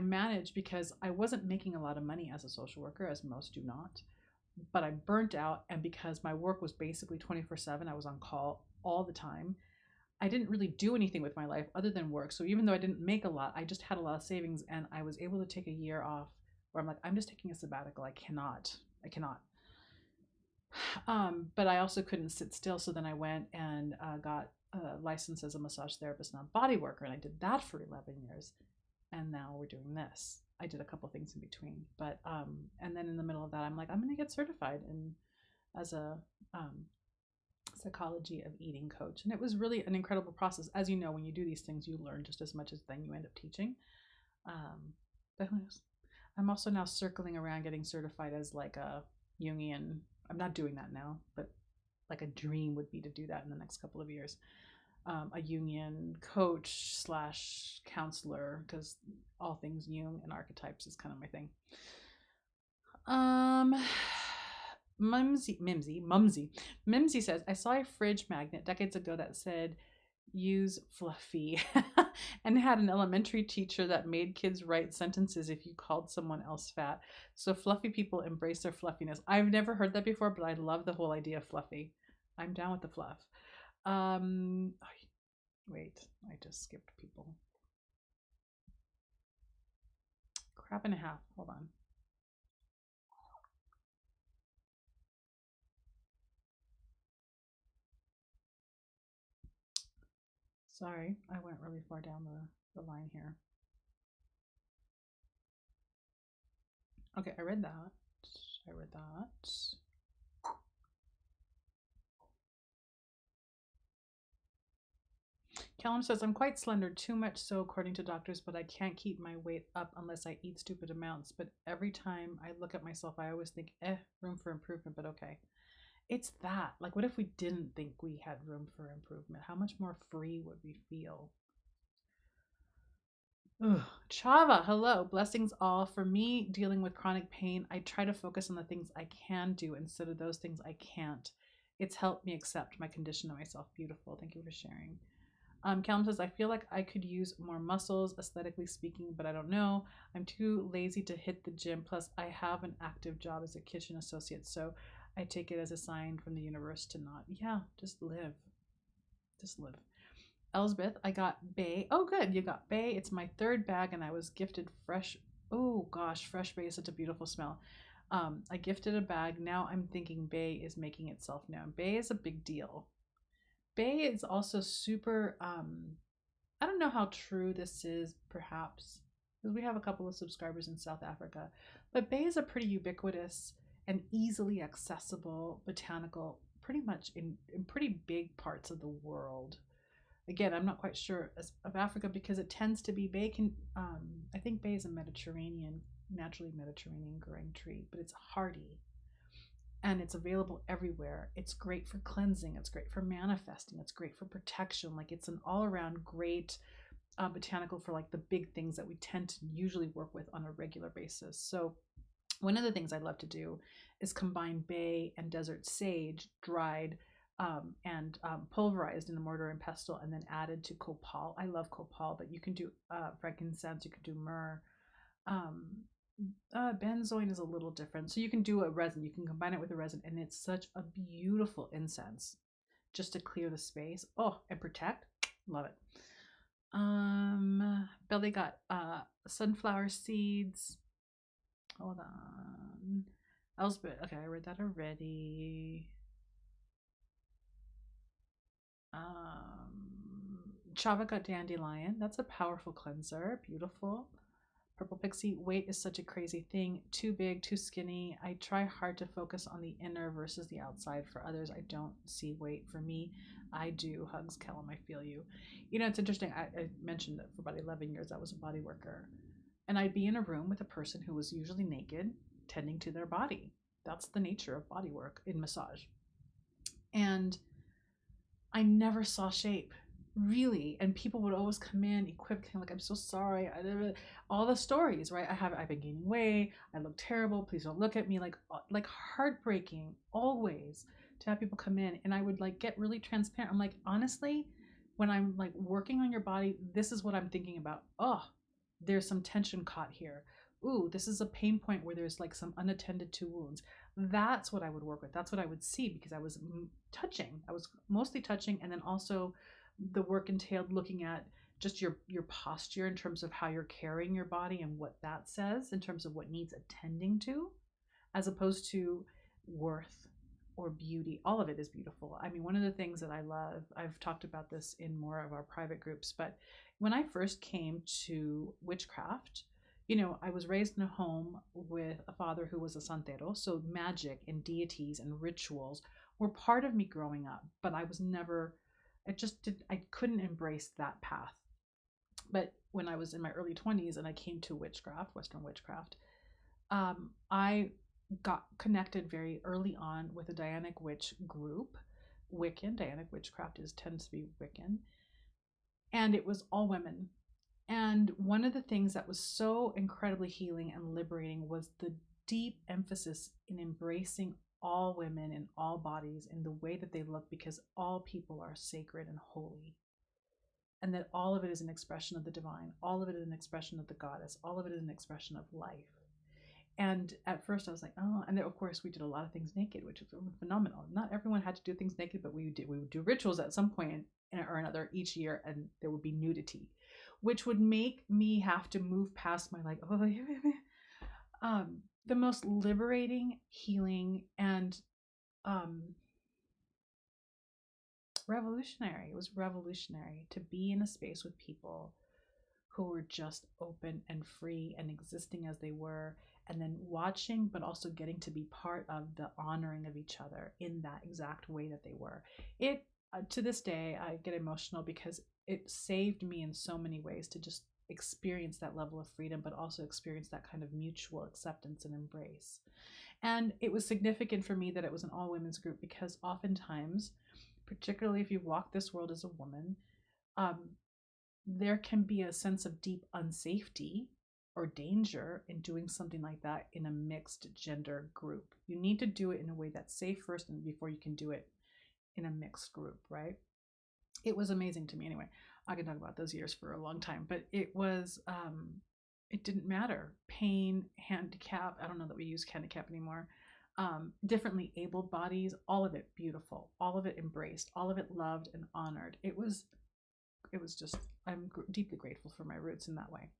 managed because I wasn't making a lot of money as a social worker, as most do not. But I burnt out, and because my work was basically 24/7, I was on call all the time. I didn't really do anything with my life other than work. So even though I didn't make a lot, I just had a lot of savings, and I was able to take a year off where I'm like, I'm just taking a sabbatical. I cannot. But I also couldn't sit still. So then I went and got licensed as a massage therapist and a body worker. And I did that for 11 years. And now we're doing this. I did a couple things in between. But, and then in the middle of that, I'm like, I'm going to get certified as a psychology of eating coach. And it was really an incredible process. As you know, when you do these things, you learn just as much as then you end up teaching. But who knows? I'm also now circling around getting certified as like a Jungian. I'm not doing that now, but like a dream would be to do that in the next couple of years. A Jungian coach slash counselor, because all things Jung and archetypes is kind of my thing. Mimsy says, I saw a fridge magnet decades ago that said use fluffy and had an elementary teacher that made kids write sentences if you called someone else fat. So fluffy people embrace their fluffiness. I've never heard that before, but I love the whole idea of fluffy. I'm down with the fluff. Wait, I just skipped people. Crap and a half. Hold on. Sorry, I went really far down the line here. Okay, I read that. Callum says, I'm quite slender, too much so according to doctors, but I can't keep my weight up unless I eat stupid amounts. But every time I look at myself, I always think, room for improvement, but okay. It's that. Like, what if we didn't think we had room for improvement? How much more free would we feel? Ugh. Chava, hello. Blessings all. For me, dealing with chronic pain, I try to focus on the things I can do instead of those things I can't. It's helped me accept my condition and myself. Beautiful. Thank you for sharing. Callum says, I feel like I could use more muscles, aesthetically speaking, but I don't know. I'm too lazy to hit the gym. Plus, I have an active job as a kitchen associate, so I take it as a sign from the universe to not. Yeah, just live. Just live. Elsbeth, I got Bay. Oh, good. You got Bay. It's my third bag, and I was gifted fresh. Oh, gosh. Fresh Bay is such a beautiful smell. I gifted a bag. Now I'm thinking Bay is making itself known. Bay is a big deal. Bay is also super. I don't know how true this is, perhaps, because we have a couple of subscribers in South Africa, but Bay is a pretty ubiquitous and easily accessible botanical, pretty much in pretty big parts of the world. Again, I'm not quite sure of Africa because it tends to be Bay. I think Bay is a naturally Mediterranean growing tree, but it's hardy and it's available everywhere. It's great for cleansing. It's great for manifesting. It's great for protection. Like, it's an all-around great botanical for like the big things that we tend to usually work with on a regular basis. So one of the things I love to do is combine bay and desert sage, dried and pulverized in a mortar and pestle, and then added to copal. I love copal, but you can do frankincense, you can do myrrh. Benzoin is a little different. So you can do a resin, you can combine it with a resin, and it's such a beautiful incense just to clear the space. Oh, and protect. Love it. Billy got sunflower seeds. Hold on. Elsbeth. Okay, I read that already. Chava got dandelion. That's a powerful cleanser. Beautiful. Purple pixie. Weight is such a crazy thing. Too big, too skinny. I try hard to focus on the inner versus the outside. For others, I don't see weight. For me, I do. Hugs, Kellum. I feel you. You know, it's interesting. I mentioned that for about 11 years I was a body worker. And I'd be in a room with a person who was usually naked, tending to their body. That's the nature of body work in massage. And I never saw shape, really. And people would always come in equipped, like, I'm so sorry. All the stories, right? I've been gaining weight. I look terrible. Please don't look at me. Like heartbreaking, always, to have people come in. And I would like get really transparent. I'm like, honestly, when I'm like working on your body, this is what I'm thinking about. Oh, there's some tension caught here. Ooh, this is a pain point where there's like some unattended to wounds. That's what I would work with. That's what I would see, because I was touching. I was mostly touching, and then also the work entailed looking at just your posture in terms of how you're carrying your body and what that says in terms of what needs attending to, as opposed to worth or beauty. All of it is beautiful. I mean, one of the things that I love, I've talked about this in more of our private groups, but when I first came to witchcraft, you know, I was raised in a home with a father who was a santero, so magic and deities and rituals were part of me growing up, but I was never, I couldn't embrace that path. But when I was in my early 20s and I came to witchcraft, Western witchcraft, I got connected very early on with a Dianic witch group. Wiccan, Dianic witchcraft tends to be Wiccan. And it was all women. And one of the things that was so incredibly healing and liberating was the deep emphasis in embracing all women in all bodies in the way that they look, because all people are sacred and holy. And that all of it is an expression of the divine. All of it is an expression of the goddess. All of it is an expression of life. And at first I was like, oh, and then of course we did a lot of things naked, which was phenomenal. Not everyone had to do things naked, but we would do rituals at some point or another each year, and there would be nudity, which would make me have to move past my like, oh, the most liberating, healing, and revolutionary. It was revolutionary to be in a space with people who were just open and free and existing as they were, and then watching, but also getting to be part of the honoring of each other in that exact way that they were. It, to this day, I get emotional because it saved me in so many ways to just experience that level of freedom, but also experience that kind of mutual acceptance and embrace. And it was significant for me that it was an all women's group, because oftentimes, particularly if you walk this world as a woman, there can be a sense of deep unsafety or danger in doing something like that in a mixed gender group. You need to do it in a way that's safe first, and before you can do it in a mixed group, right? It was amazing to me. Anyway, I can talk about those years for a long time, but it was, it didn't matter. Pain, handicap, I don't know that we use handicap anymore. Differently abled bodies, all of it beautiful, all of it embraced, all of it loved and honored. It was just, I'm deeply grateful for my roots in that way.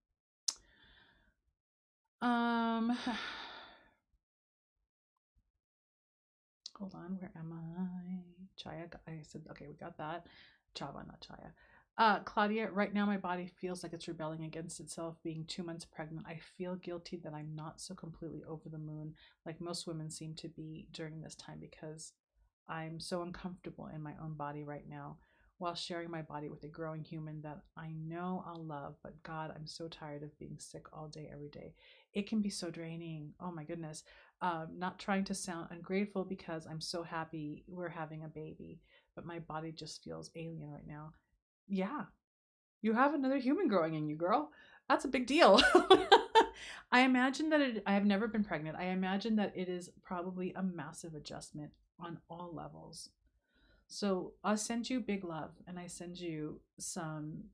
Hold on, where am I? Chaya, I said, okay, we got that. Chava, not Chaya. Claudia, right now my body feels like it's rebelling against itself, being 2 months pregnant. I feel guilty that I'm not so completely over the moon like most women seem to be during this time, because I'm so uncomfortable in my own body right now, while sharing my body with a growing human that I know I'll love. But God, I'm so tired of being sick all day, every day. It can be so draining. Oh my goodness. Not trying to sound ungrateful, because I'm so happy we're having a baby, but my body just feels alien right now. Yeah, you have another human growing in you, girl. That's a big deal. I imagine that I have never been pregnant. I imagine that it is probably a massive adjustment on all levels. So I send you big love, and I send you some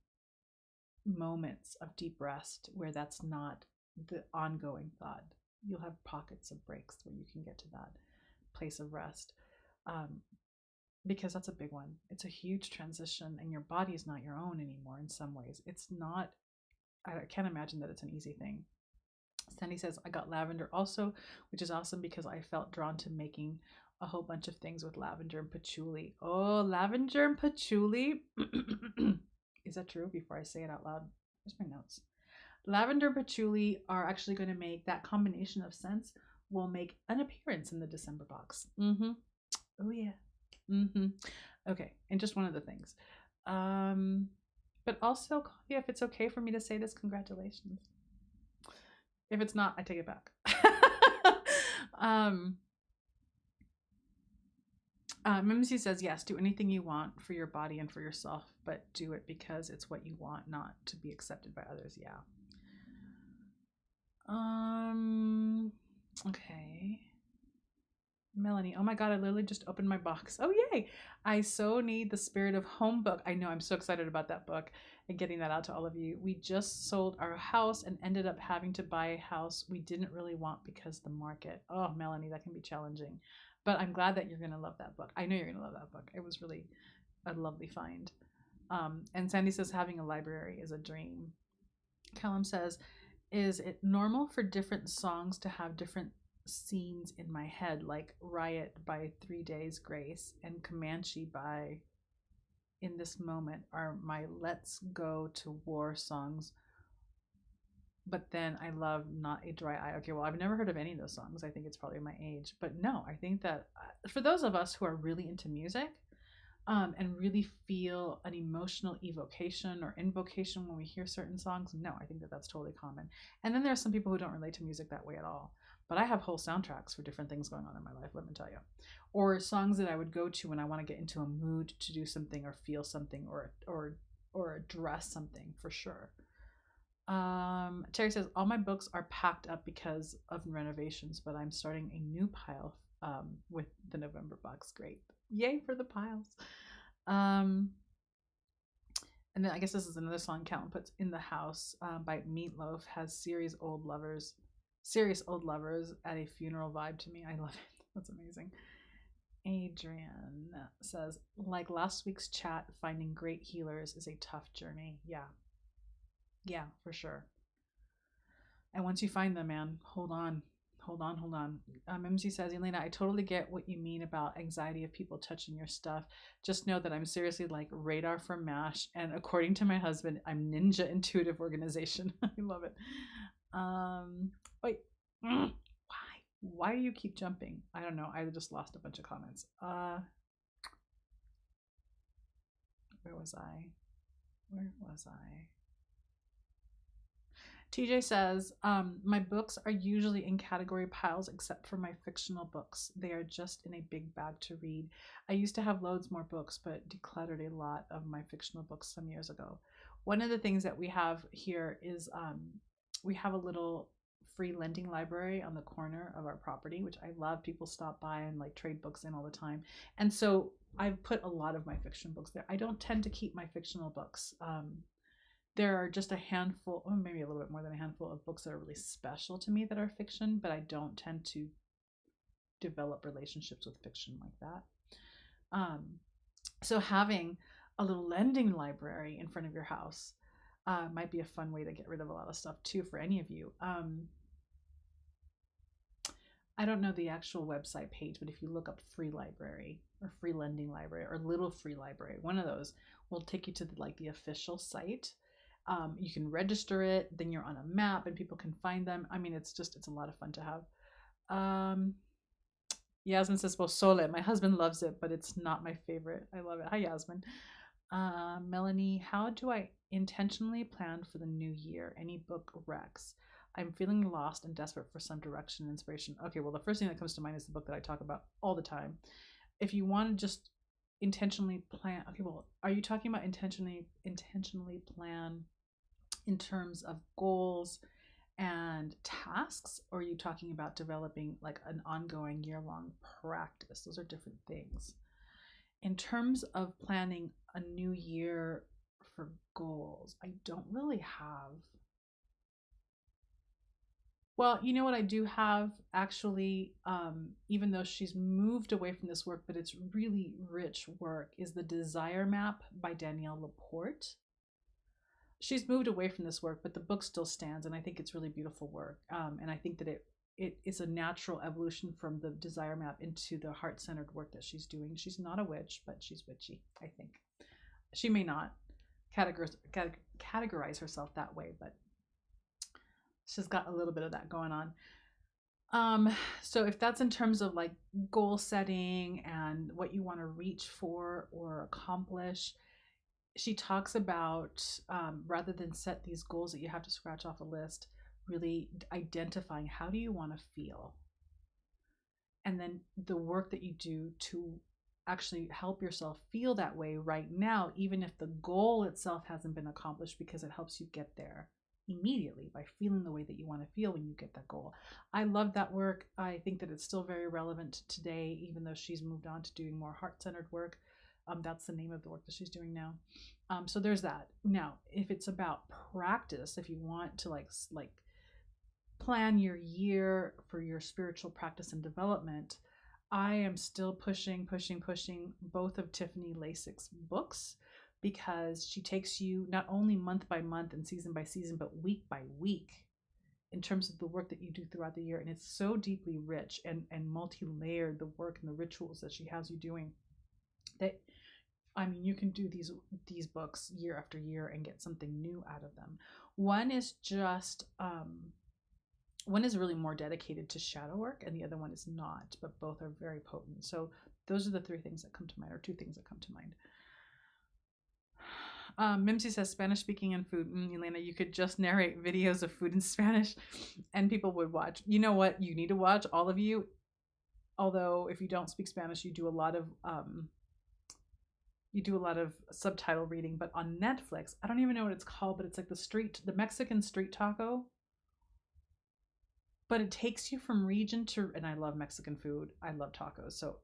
moments of deep rest where that's not the ongoing thought. You'll have pockets of breaks where you can get to that place of rest, because that's a big one. It's a huge transition, and your body is not your own anymore in some ways. It's not, I can't imagine that it's an easy thing. Sandy says, I got lavender also, which is awesome because I felt drawn to making a whole bunch of things with lavender and patchouli. Oh, lavender and patchouli. Is that true? Before I say it out loud, here's my notes. Lavender and patchouli are actually going to make, that combination of scents will make an appearance in the December box. Oh yeah. Okay, and just one of the things. But also, Claudia, if it's okay for me to say this, congratulations. If it's not, I take it back. Mimsy says, yes, do anything you want for your body and for yourself, but do it because it's what you want, not to be accepted by others. Yeah. Okay. Melanie, oh my God, I literally just opened my box. Oh, yay. I so need the Spirit of Home book. I know, I'm so excited about that book and getting that out to all of you. We just sold our house and ended up having to buy a house we didn't really want because the market. Oh, Melanie, that can be challenging. But I'm glad that you're going to love that book. I know you're going to love that book. It was really a lovely find. And Sandy says having a library is a dream. Callum says, is it normal for different songs to have different scenes in my head, like Riot by 3 Days Grace and Comanche by In This Moment are my Let's Go to War songs But then I love Not a Dry Eye. Okay, well, I've never heard of any of those songs. I think it's probably my age. But no, I think that for those of us who are really into music, and really feel an emotional evocation or invocation when we hear certain songs, no, I think that that's totally common. And then there are some people who don't relate to music that way at all. But I have whole soundtracks for different things going on in my life, let me tell you. Or songs that I would go to when I want to get into a mood to do something or feel something or address something for sure. Terry says, all my books are packed up because of renovations, but I'm starting a new pile with the November box. Great. Yay for the piles. And then I guess this is another song Caitlin puts, In the House by Meatloaf, has serious old lovers at a funeral vibe to me. I love it. That's amazing. Adrian says, like last week's chat, finding great healers is a tough journey. Yeah, for sure. And once you find them, man, hold on. MZ says, Elena, I totally get what you mean about anxiety of people touching your stuff. Just know that I'm seriously like radar for MASH. And according to my husband, I'm Ninja Intuitive Organization. I love it. Wait. Why do you keep jumping? I don't know. I just lost a bunch of comments. Where was I? TJ says, my books are usually in category piles except for my fictional books. They are just in a big bag to read. I used to have loads more books, but decluttered a lot of my fictional books some years ago. One of the things that we have here is we have a little free lending library on the corner of our property, which I love. People stop by and like trade books in all the time. And so I've put a lot of my fiction books there. I don't tend to keep my fictional books. There are just a handful, or maybe a little bit more than a handful of books that are really special to me that are fiction, but I don't tend to develop relationships with fiction like that. So having a little lending library in front of your house might be a fun way to get rid of a lot of stuff too for any of you. I don't know the actual website page, but if you look up free library or free lending library or little free library, one of those will take you to the official site. You can register it, then you're on a map and people can find them. I mean, it's a lot of fun to have. Yasmin says, Sole. My husband loves it, but it's not my favorite. I love it. Hi, Yasmin. Melanie, how do I intentionally plan for the new year? Any book recs? I'm feeling lost and desperate for some direction and inspiration. Okay, well, the first thing that comes to mind is the book that I talk about all the time. If you want to just intentionally plan, okay, well, are you talking about intentionally plan in terms of goals and tasks, or are you talking about developing like an ongoing year-long practice? Those are different things. In terms of planning a new year for goals, I don't really have. Well, you know what I do have actually, even though she's moved away from this work, but it's really rich work, is the Desire Map by Danielle Laporte. She's moved away from this work, but the book still stands, and I think it's really beautiful work. And I think that it is a natural evolution from the Desire Map into the heart-centered work that she's doing. She's not a witch, but she's witchy, I think. She may not categorize herself that way, but she's got a little bit of that going on. So if that's in terms of like goal setting and what you want to reach for or accomplish, she talks about rather than set these goals that you have to scratch off a list, really identifying how do you want to feel, and then the work that you do to actually help yourself feel that way right now, even if the goal itself hasn't been accomplished, because it helps you get there immediately by feeling the way that you want to feel when you get that goal. I love that work. I think that it's still very relevant today, even though she's moved on to doing more heart-centered work. That's the name of the work that she's doing now. So there's that. Now, if it's about practice, if you want to like plan your year for your spiritual practice and development, I am still pushing both of Tiffany Lazic's books, because she takes you not only month by month and season by season, but week by week in terms of the work that you do throughout the year. And it's so deeply rich and multi-layered, the work and the rituals that she has you doing, that I mean, you can do these books year after year and get something new out of them. One is just one is really more dedicated to shadow work, and the other one is not, but both are very potent. So those are the three things that come to mind, or two things that come to mind. Mimsy says Spanish speaking and food. Elena, you could just narrate videos of food in Spanish and people would watch. You know what you need to watch, all of you? Although if you don't speak Spanish, you do a lot of subtitle reading. But on Netflix, I don't even know what it's called, but it's like the Mexican street taco. But it takes you from region to, and I love Mexican food. I love tacos. So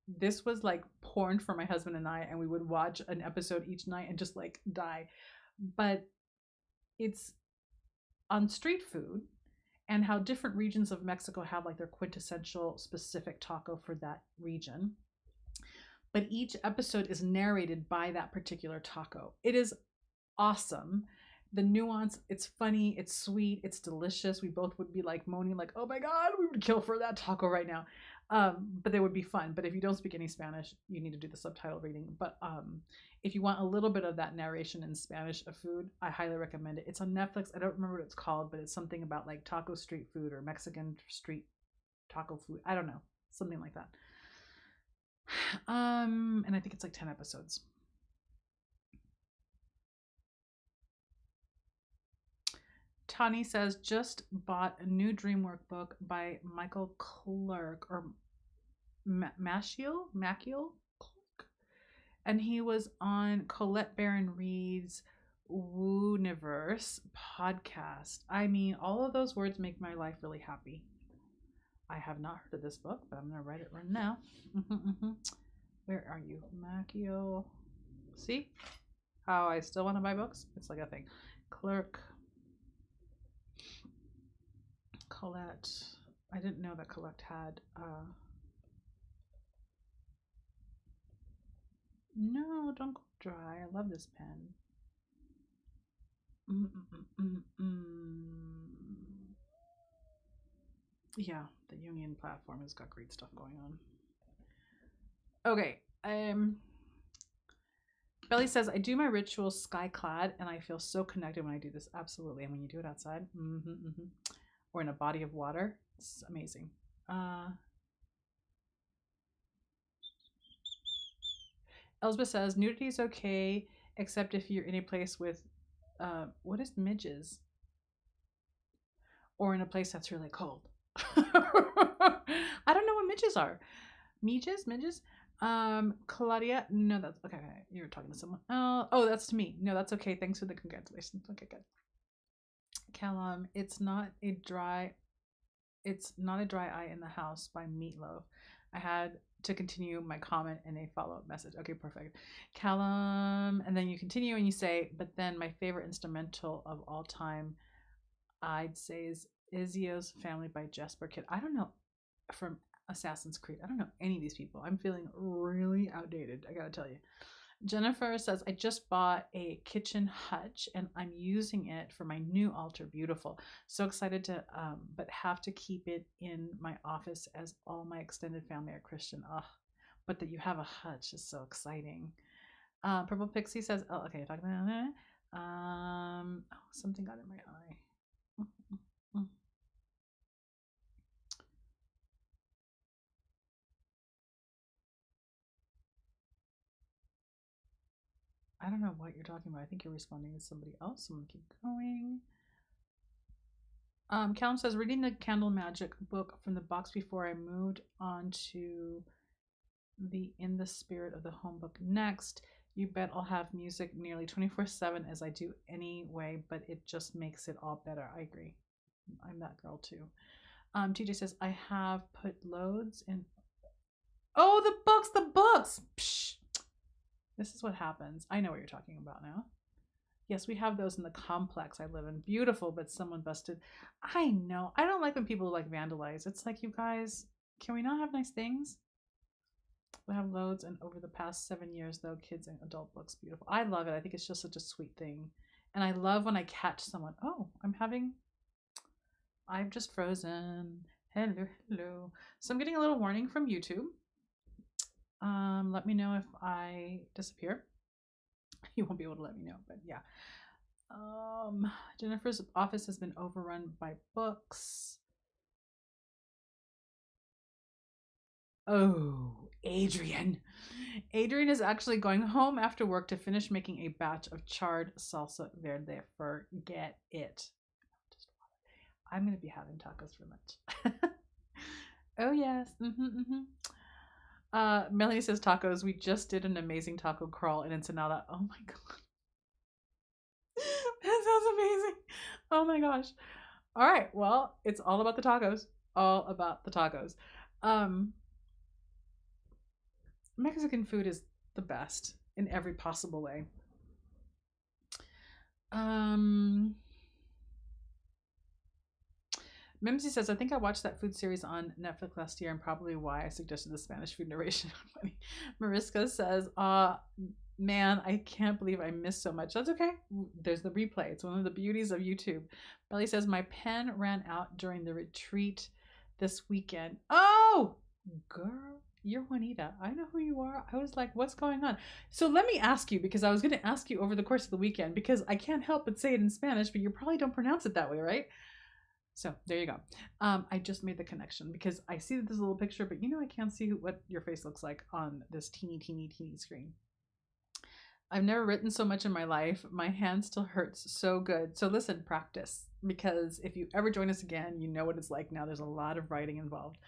this was like porn for my husband and I, and we would watch an episode each night and just like die. But it's on street food and how different regions of Mexico have like their quintessential specific taco for that region. But each episode is narrated by that particular taco. It is awesome. The nuance, it's funny, it's sweet, it's delicious. We both would be like moaning, like, oh my God, we would kill for that taco right now. But they would be fun. But if you don't speak any Spanish, you need to do the subtitle reading. But if you want a little bit of that narration in Spanish of food, I highly recommend it. It's on Netflix. I don't remember what it's called, but it's something about like taco street food or Mexican street taco food. I don't know, something like that. And I think it's like 10 episodes. Tani says, just bought a new dream workbook by Michael Clark, or Maciel Clark, and he was on Colette Baron Reed's Wooniverse podcast. I mean, all of those words make my life really happy. I have not heard of this book, but I'm going to write it right now. Where are you? Maciel. See how I still want to buy books? It's like a thing. Clark. Colette. I didn't know that Colette had no, don't go dry. I love this pen. Yeah, the Jungian platform has got great stuff going on. Okay. Belly says, I do my ritual sky clad and I feel so connected when I do this. Absolutely. And when you do it outside, or in a body of water, it's amazing. Elspeth says, nudity is okay, except if you're in a place with, what is midges? Or in a place that's really cold. I don't know what midges are. Midges? Claudia, no, that's okay. You're talking to someone. Oh, that's to me. No, that's okay. Thanks for the congratulations. Okay, good. Callum, it's not a dry eye in the house by Meatloaf. I had to continue my comment in a follow-up message. Okay, perfect. Callum, and then you continue and you say, but then my favorite instrumental of all time, I'd say, is Izzy's Family by Jesper Kidd. I don't know, from Assassin's Creed. I don't know any of these people. I'm feeling really outdated, I gotta tell you. Jennifer says, I just bought a kitchen hutch and I'm using it for my new altar. Beautiful. So excited to, but have to keep it in my office as all my extended family are Christian. But that you have a hutch is so exciting. Purple Pixie says, oh, okay, talking about that. Something got in my eye. I don't know what you're talking about. I think you're responding to somebody else. So I'm gonna keep going. Callum says, reading the Candle Magic book from the box before I moved on to the In the Spirit of the Home book next. You bet I'll have music nearly 24/7 as I do anyway, but it just makes it all better. I agree. I'm that girl too. TJ says, I have put loads in. Oh, the books. Psh. This is what happens. I know what you're talking about now. Yes, we have those in the complex I live in. Beautiful, but someone busted. I know. I don't like when people like vandalize. It's like, you guys, can we not have nice things? We have loads, and over the past 7 years, though, kids and adult books, beautiful. I love it. I think it's just such a sweet thing. And I love when I catch someone. Oh, I've just frozen. Hello. So I'm getting a little warning from YouTube. Let me know if I disappear. You won't be able to let me know, but yeah. Jennifer's office has been overrun by books. Oh, Adrian. Adrian is actually going home after work to finish making a batch of charred salsa verde. Forget it. I'm going to be having tacos for lunch. Oh, yes. Melanie says tacos. We just did an amazing taco crawl in Ensenada. Oh my God. That sounds amazing. Oh my gosh. All right. Well, it's all about the tacos. All about the tacos. Um, Mexican food is the best in every possible way. Um, Mimsy says, I think I watched that food series on Netflix last year and probably why I suggested the Spanish food narration. Mariska says, man, I can't believe I missed so much. That's okay. There's the replay. It's one of the beauties of YouTube. Belly says, my pen ran out during the retreat this weekend. Oh, girl, you're Juanita. I know who you are. I was like, what's going on? So let me ask you, because I was going to ask you over the course of the weekend, because I can't help but say it in Spanish, but you probably don't pronounce it that way, right? So there you go. I just made the connection because I see that there's a little picture, but I can't see what your face looks like on this teeny screen. I've never written so much in my life. My hand still hurts so good. So listen, practice, because if you ever join us again, you know what it's like now. There's a lot of writing involved.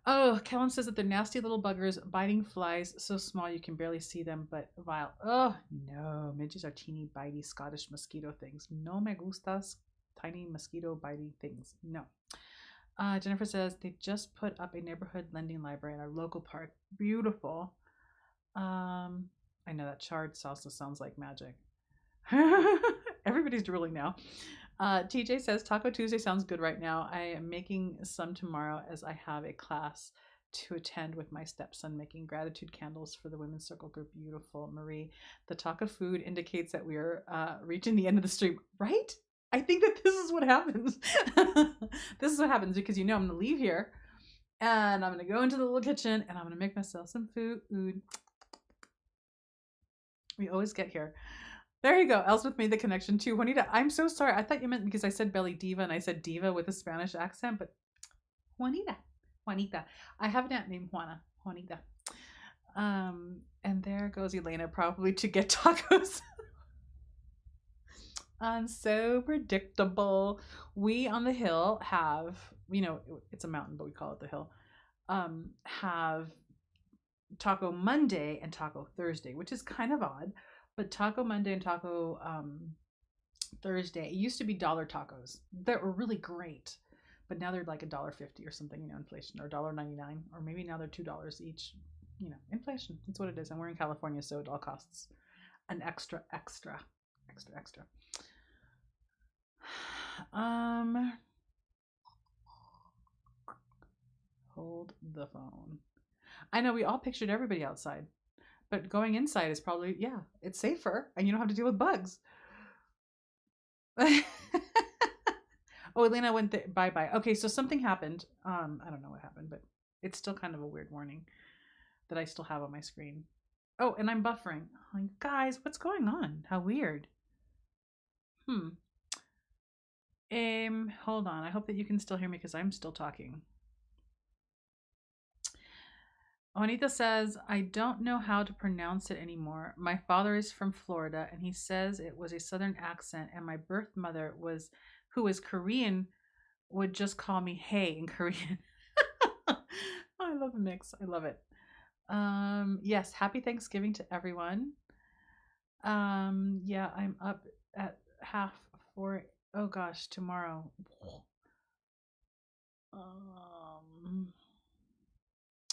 Oh, Callum says that they're nasty little buggers, biting flies so small you can barely see them, but vile. Oh, no. Midges are teeny, bitey Scottish mosquito things. No me gustas tiny mosquito biting things. No. Jennifer says they just put up a neighborhood lending library in our local park. Beautiful. I know that charred salsa sounds like magic. Everybody's drooling now. TJ says Taco Tuesday sounds good right now. I am making some tomorrow as I have a class to attend with my stepson making gratitude candles for the women's circle group. Beautiful. Marie, the talk of food indicates that we are reaching the end of the stream, right? I think that this is what happens. This is what happens because I'm going to leave here and I'm going to go into the little kitchen and I'm going to make myself some food. We always get here. There you go. Elsbeth made the connection too. Juanita, I'm so sorry. I thought you meant because I said belly diva and I said diva with a Spanish accent, but Juanita. I have an aunt named Juanita. And there goes Elena probably to get tacos. So predictable. We on the hill have, it's a mountain, but we call it the hill. Have Taco Monday and Taco Thursday, which is kind of odd. But Taco Monday and Taco Thursday, it used to be dollar tacos that were really great, but now they're like $1.50 or something, inflation, or $1.99, or maybe now they're $2 each. Inflation. That's what it is. And we're in California, so it all costs an extra. Hold the phone. I know we all pictured everybody outside, but going inside is probably, it's safer and you don't have to deal with bugs. Oh, Elena went bye. Okay, so something happened. I don't know what happened, but it's still kind of a weird warning that I still have on my screen. Oh, and I'm buffering. Like, guys, what's going on? How weird. Hold on. I hope that you can still hear me because I'm still talking. Juanita says, I don't know how to pronounce it anymore. My father is from Florida and he says it was a southern accent, and my birth mother who is Korean, would just call me hey in Korean. I love the mix. I love it. Yes, happy Thanksgiving to everyone. Yeah, I'm up at 3:30. Oh gosh, tomorrow.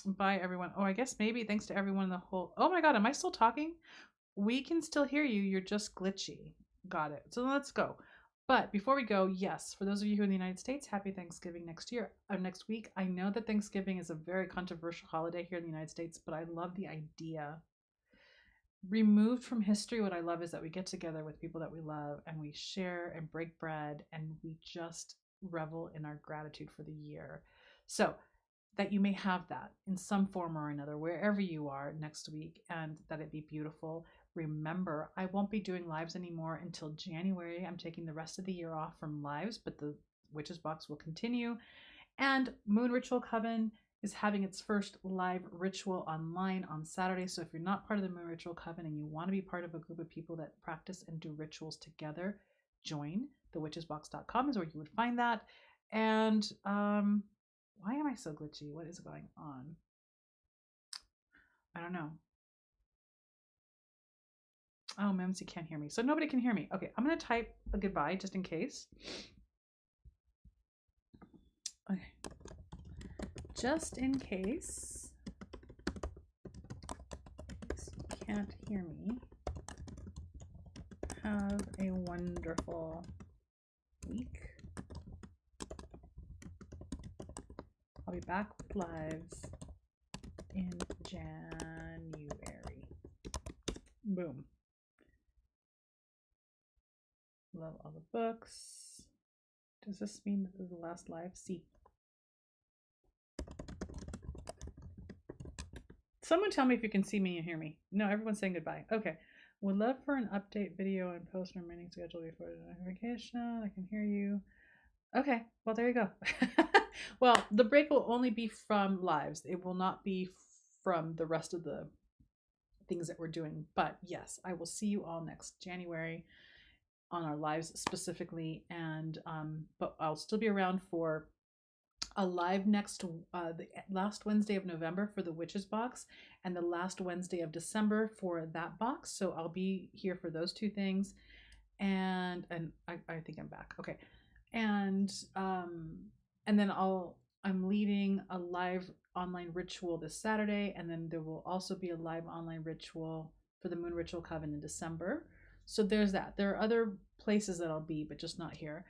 Bye everyone. Oh, I guess maybe thanks to everyone in the whole. Oh my god, am I still talking? We can still hear you. You're just glitchy. Got it. So let's go. But before we go, yes, for those of you who are in the United States, happy Thanksgiving next week. I know that Thanksgiving is a very controversial holiday here in the United States, but I love the idea. Removed from history, what I love is that we get together with people that we love and we share and break bread and we just revel in our gratitude for the year. So that you may have that in some form or another, wherever you are next week, and that it be beautiful. Remember, I won't be doing lives anymore until January. I'm taking the rest of the year off from lives, but the Witches Box will continue. And Moon Ritual Coven is having its first live ritual online on Saturday. So if you're not part of the Moon Ritual Coven and you want to be part of a group of people that practice and do rituals together, join. Thewitchesbox.com is where you would find that. And why am I so glitchy? What is going on? I don't know. Oh, Mimsy can't hear me. So nobody can hear me. Okay, I'm going to type a goodbye just in case. Okay. Just in case you can't hear me, have a wonderful week. I'll be back with lives in January. Boom. Love all the books. Does this mean that this is the last live? See. Someone tell me if you can see me and hear me. No, everyone's saying goodbye. Okay. Would love for an update video and post remaining schedule before the notification. I can hear you. Okay. Well, there you go. Well, the break will only be from lives. It will not be from the rest of the things that we're doing. But yes, I will see you all next January on our lives specifically. And but I'll still be around for a live next the last Wednesday of November for the Witches Box and the last Wednesday of December for that box. So I'll be here for those two things. And I think I'm back. Okay. And then I'm leading a live online ritual this Saturday, and then there will also be a live online ritual for the Moon Ritual Coven in December. So there's that. There are other places that I'll be, but just not here.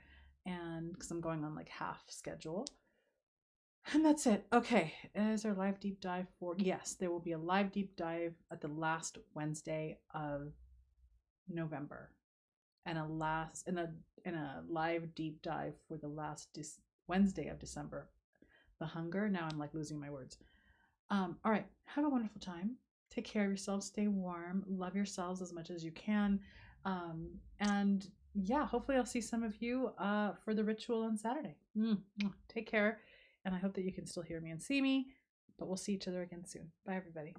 And because I'm going on like half schedule. And that's it. Okay. Is there a live deep dive for? Yes, there will be a live deep dive at the last Wednesday of November, and a live deep dive for the last Wednesday of December. The hunger. Now I'm like losing my words. All right. Have a wonderful time. Take care of yourselves. Stay warm. Love yourselves as much as you can. And yeah, hopefully I'll see some of you for the ritual on Saturday. Take care. And I hope that you can still hear me and see me, but we'll see each other again soon. Bye, everybody.